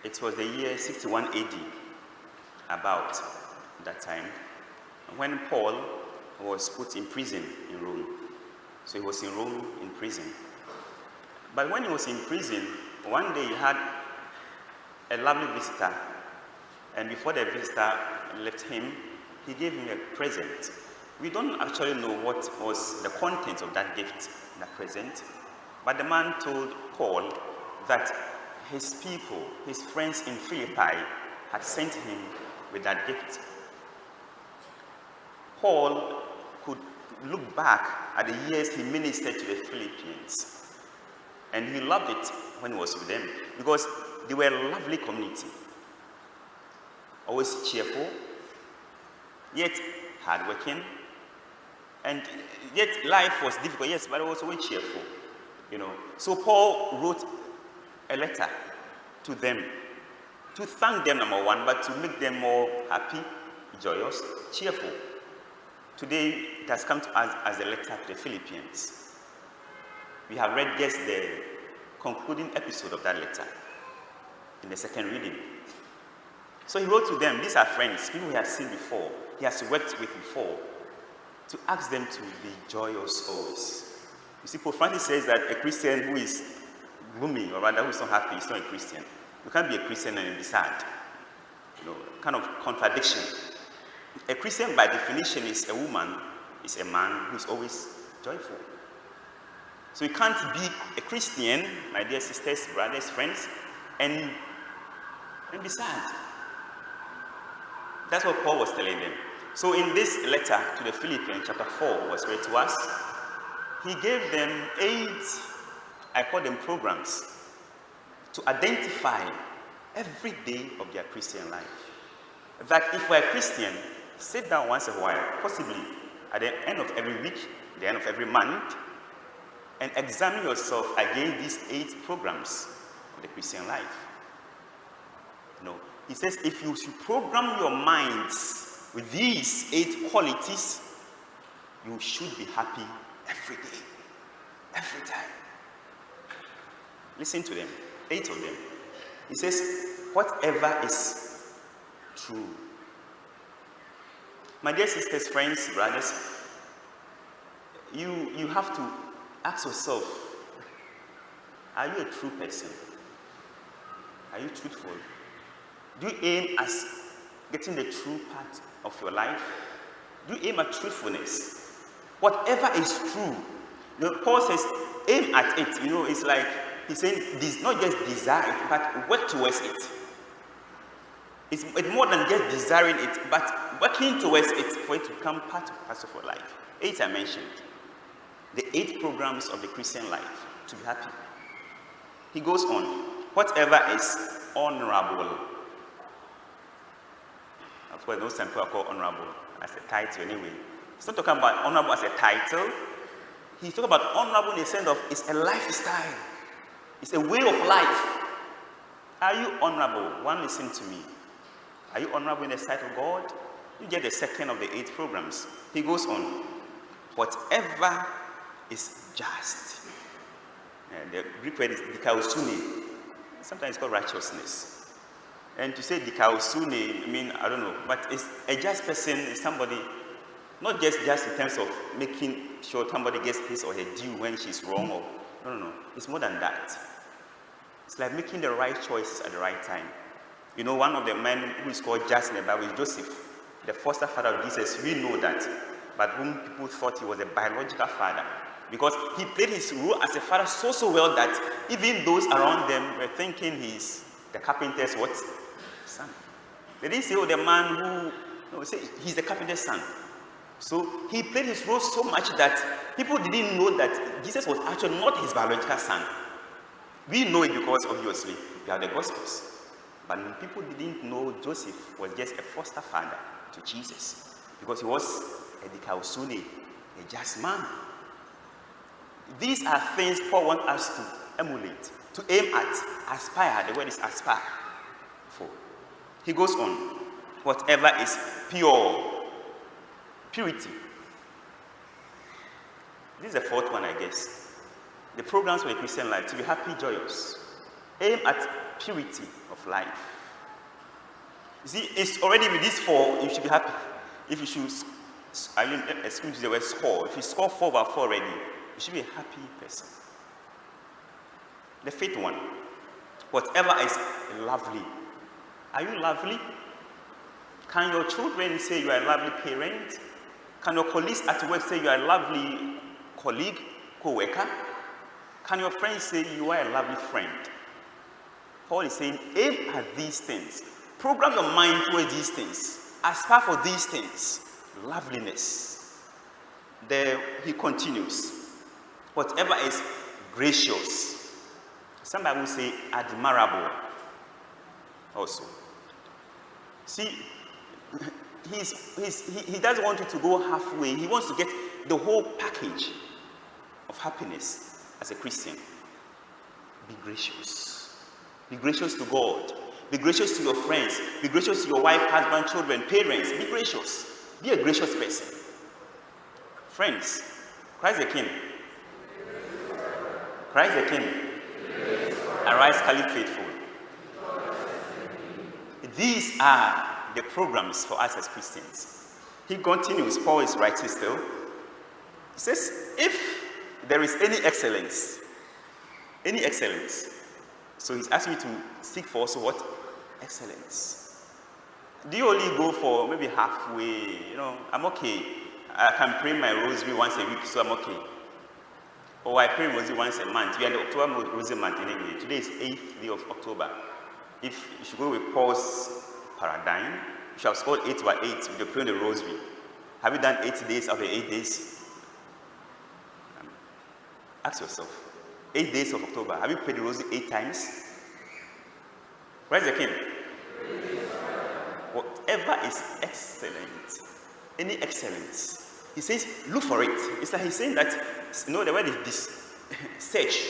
It was the year 61 AD, about that time, when Paul was put in prison in Rome. So he was in Rome in prison. But when he was in prison, one day he had a lovely visitor, and before the visitor left him, he gave him a present. We don't actually know what was the content of that gift, that present, but the man told Paul that his people, his friends in Philippi, had sent him with that gift. Paul could look back at the years he ministered to the Philippians, and he loved it when he was with them, because they were a lovely community, always cheerful, yet hardworking, and yet life was difficult, yes, but it was always cheerful, So Paul wrote a letter to them to thank them, number one, but to make them more happy, joyous, cheerful. Today, it has come to us as a letter to the Philippians. We have read just the concluding episode of that letter in the second reading. So he wrote to them, these are friends, people he has seen before, he has worked with before, to ask them to be joyous always. You see, Pope Francis says that a Christian who is gloomy, or rather who is not happy, is not a Christian. You can't be a Christian and be sad. Kind of contradiction. A Christian, by definition, is a woman, is a man who is always joyful. So you can't be a Christian, my dear sisters, brothers, friends, and be sad. That's what Paul was telling them. So in this letter to the Philippians, chapter 4, was read to us, he gave them 8, I call them programs, to identify every day of their Christian life. That if we're a Christian, sit down once in a while, possibly at the end of every week, the end of every month, and examine yourself against these 8 programs of the Christian life. He says if you should program your minds with these 8 qualities, you should be happy every day, every time. Listen to them, 8 of them. He says, whatever is true. My dear sisters, friends, brothers, you have to ask yourself, are you a true person? Are you truthful? Do you aim at getting the true part of your life? Do you aim at truthfulness? Whatever is true. Paul says, aim at it. It's like he's saying, not just desire it, but work towards it. It's more than just desiring it, but working towards it for it to become part of your life. 8 I mentioned. The 8 programs of the Christian life to be happy. He goes on, whatever is honorable. Of course, those people are called honorable as a title anyway. He's not talking about honorable as a title. He's talking about honorable in the sense of it's a lifestyle. It's a way of life. Are you honorable? One, listen to me. Are you honorable in the sight of God? You get the second of the 8 programs. He goes on. Whatever is just. The Greek word is dikaosune. Sometimes it's called righteousness. And to say dikaosune, I don't know, but it's a just person is somebody, not just in terms of making sure somebody gets his or her due when she's wrong, or no. It's more than that. It's like making the right choices at the right time. One of the men who is called just in the Bible is Joseph, the foster father of Jesus. We know that, but whom people thought he was a biological father, because he played his role as a father so well that even those around them were thinking he's the carpenter's what? Son. They didn't say, the man who, say he's the carpenter's son. So he played his role so much that people didn't know that Jesus was actually not his biological son. We know it because obviously we have the Gospels. But people didn't know Joseph was just a foster father to Jesus, because he was a dikaosune, a just man. These are things Paul wants us to emulate, to aim at, aspire. The word is aspire for. He goes on, whatever is pure, purity. This is the 4th one, I guess. The programs for the Christian life, to be happy, joyous. Aim at purity of life. You see, it's already with this 4, you should be happy. If you should, excuse the word score, if you score 4 over 4 already, you should be a happy person. The 5th one, whatever is lovely. Are you lovely? Can your children say you are a lovely parent? Can your colleagues at work say you are a lovely colleague, co-worker? Can your friends say you are a lovely friend? Paul is saying, aim at these things. Program your mind towards these things. Aspire for these things. Loveliness. There he continues. Whatever is gracious. Some Bible say admirable also. See, he doesn't want you to go halfway. He wants to get the whole package of happiness as a Christian. Be gracious. Be gracious to God. Be gracious to your friends. Be gracious to your wife, husband, children, parents. Be gracious. Be a gracious person. Friends, Christ the King. Christ the King. Arise, Caliph faithful. These are the programs for us as Christians. He continues, Paul is writing still. He says, if there is any excellence, so he's asking you to seek for also what? Excellence. Do you only go for maybe halfway? I'm okay. I can pray my rosary once a week, so I'm okay. Or I pray rosary once a month. We are in the October rosary month anyway. Today is 8th day of October. If you should go with Paul's paradigm, you should have scored 8 over 8 with the praying the rosary. Have you done 8 days of the 8 days? Ask yourself. 8 days of October. Have you prayed the rosary 8 times? Where's the King? Whatever is excellent, any excellence, he says, look for it. It's like he's saying that, the word is this, search,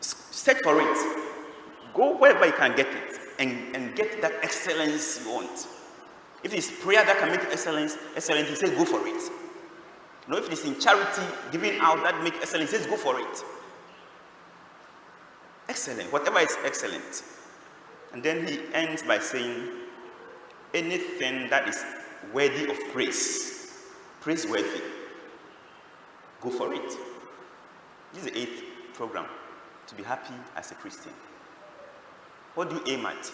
search for it. Go wherever you can get it and get that excellence you want. If it's prayer that can make excellent, he says, go for it. If it's in charity, giving out that make excellent, he says, go for it. Excellent, whatever is excellent. And then he ends by saying, anything that is worthy of praise, praiseworthy, go for it. This is the 8th program, to be happy as a Christian. What do you aim at?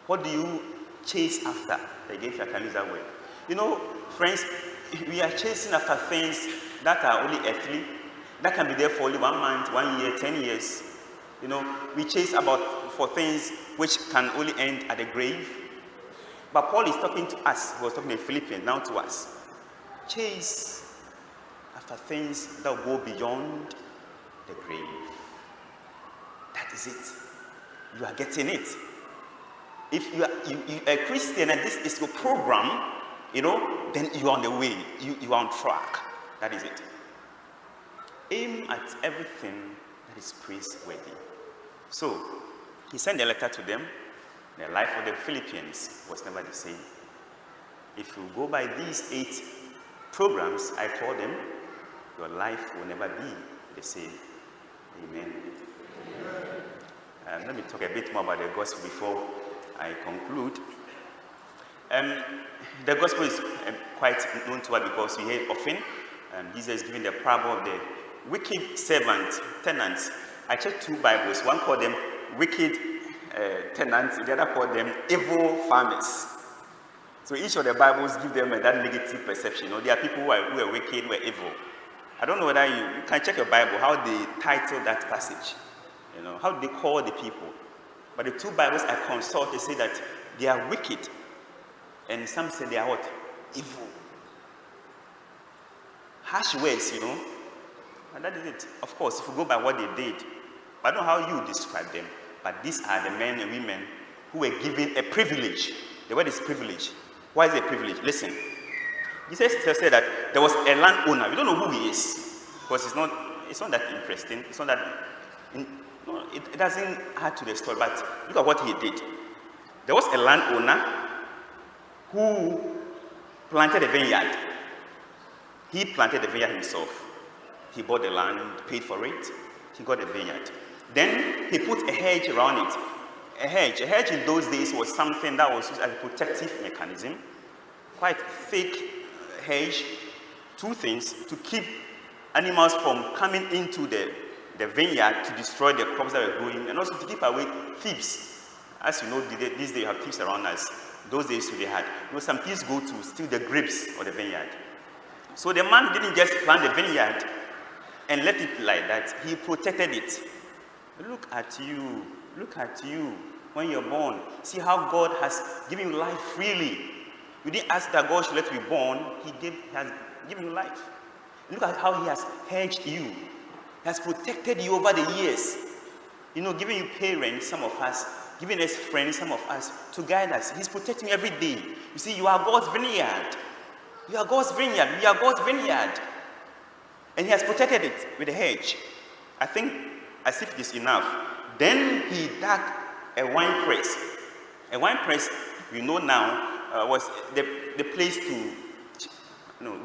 What do you chase after? Again, if I can use that word. Friends, we are chasing after things that are only earthly, that can be there for only 1 month, 1 year, 10 years. We chase for things which can only end at the grave. But Paul is talking to us. He was talking to Philippians, now to us. Chase after things that will go beyond the grave. That is it. You are getting it. If you are a Christian and this is your program, then you are on the way. You are on track. That is it. Aim at everything that is praiseworthy. So, he sent a letter to them. The life of the Philippians was never the same. If you go by these 8 programs I told them, your life will never be the same. Amen. Let me talk a bit more about the gospel before I conclude. The gospel is quite known to us because we hear it often. Jesus is giving the parable of the wicked servant, tenants. I checked 2 Bibles. One called them wicked tenants, the other called them evil farmers. So each of the Bibles give them that negative perception. There are people who are wicked, who are evil. I don't know whether you can check your Bible, how they title that passage. How they call the people. But the 2 Bibles I consult, they say that they are wicked. And some say they are what? Evil. Harsh words, And that is it. Of course, if you go by what they did, I don't know how you describe them, but these are the men and women who were given a privilege. The word is privilege. Why is it a privilege? Listen. Jesus said that there was a landowner. We don't know who he is, because it's not that interesting. It's not that... it doesn't add to the story, but look at what he did. There was a landowner who planted a vineyard. He planted the vineyard himself. He bought the land, paid for it. He got a vineyard. Then he put a hedge around it. A hedge in those days was something that was used as a protective mechanism. Quite thick hedge. Two things: to keep animals from coming into the vineyard to destroy the crops that were growing, and also to keep away thieves. As you know, these days you have thieves around us. Those days they had. Some thieves go to steal the grapes of the vineyard. So the man didn't just plant the vineyard and let it like that. He protected it. Look at you. Look at you when you're born. See how God has given you life freely. You didn't ask that God should let you be born. He has given you life. Look at how he has hedged you. He has protected you over the years. Giving you parents, some of us, giving us friends, some of us, to guide us. He's protecting you every day. You see, you are God's vineyard. You are God's vineyard. We are God's vineyard. And he has protected it with a hedge. I think, as if it is enough. Then he dug a wine press. A wine press, we know now, was the place to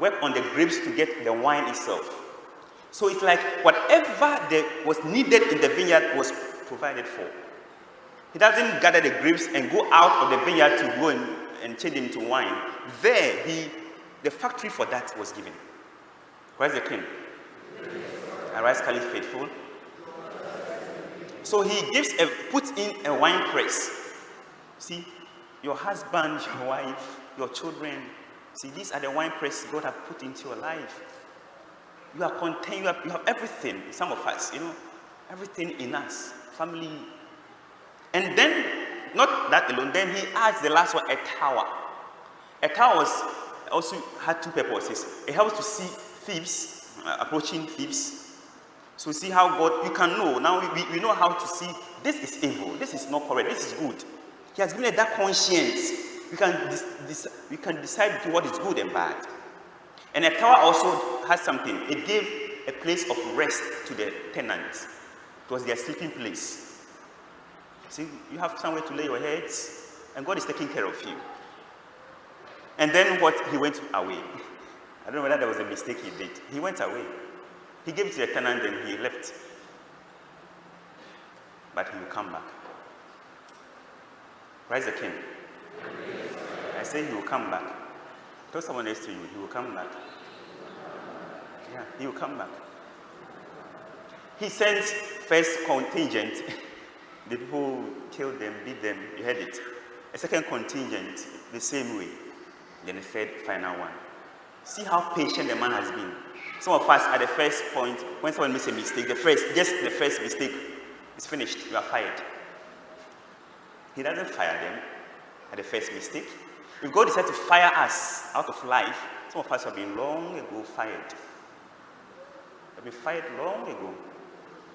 work on the grapes to get the wine itself. So it's like whatever was needed in the vineyard was provided for. He doesn't gather the grapes and go out of the vineyard to go and change it into wine. There, the factory for that was given. Christ the King. Arise, Caliph faithful. So he puts in a wine press. See, your husband, your wife, your children. See, these are the wine press God has put into your life. You are contained, you have everything. Some of us, everything in us. Family. And then, not that alone, then he adds the last one, a tower. A tower also had two purposes. It helps to see thieves, approaching thieves. So see how God, you can know, now we know how to see, this is evil, this is not correct, this is good. He has given us that conscience. We can decide between what is good and bad. And a tower also has something. It gave a place of rest to the tenants. It was their sleeping place. See, you have somewhere to lay your heads, and God is taking care of you. And then he went away. I don't know whether there was a mistake he did. He went away. He gave it to the tenant and he left. But he will come back. Christ the King. I say he will come back. Tell someone next to you, he will come back. Yeah, he will come back. He sends first contingent. The people killed them, beat them, you heard it. A second contingent, the same way. Then a third, final one. See how patient the man has been. Some of us at the first point, when someone makes a mistake, just the first mistake is finished. You are fired. He doesn't fire them at the first mistake. If God decided to fire us out of life, some of us have been long ago fired. Have been fired long ago.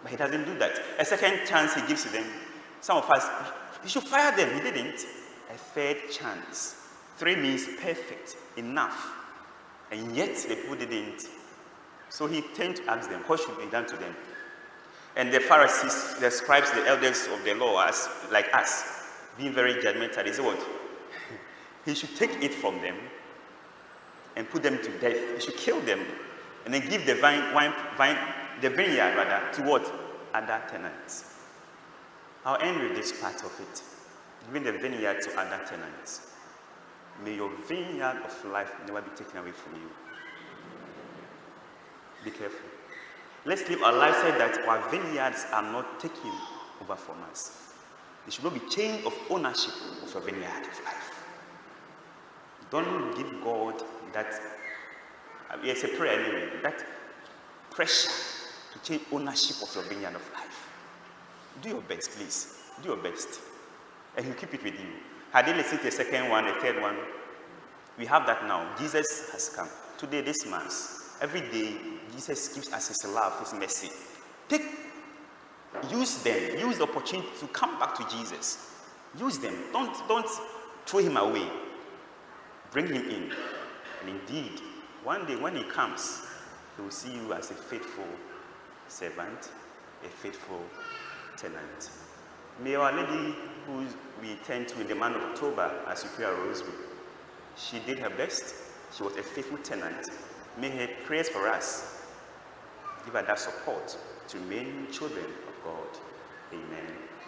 But he doesn't do that. A second chance he gives to them. Some of us, he should fire them. He didn't. A third chance. 3 means perfect, enough. And yet the people didn't. So he turned to ask them, what should be done to them? And the Pharisees, the scribes, the elders of the law, like us, being very judgmental, they say what? He should take it from them and put them to death. He should kill them and then give the vineyard to what? Other tenants. I'll end with this part of it. Giving the vineyard to other tenants. May your vineyard of life never be taken away from you. Be careful. Let's live our lifestyle that our vineyards are not taken over from us. There should not be change of ownership of your vineyard of life. Don't give God that, it's a prayer anyway, that pressure to change ownership of your vineyard of life. Do your best, please. Do your best. And he'll keep it with you. Had they listened to the second one, the third one, we have that now. Jesus has come. Today, this Mass, every day, Jesus gives us his love, his mercy. Use them. Use the opportunity to come back to Jesus. Use them. Don't throw him away. Bring him in. And indeed, one day when he comes, he will see you as a faithful servant, a faithful tenant. May Our Lady, who we turn to in the month of October as we pray our rosary, she did her best. She was a faithful tenant. May her prayers for us give her that support to remain children of God. Amen.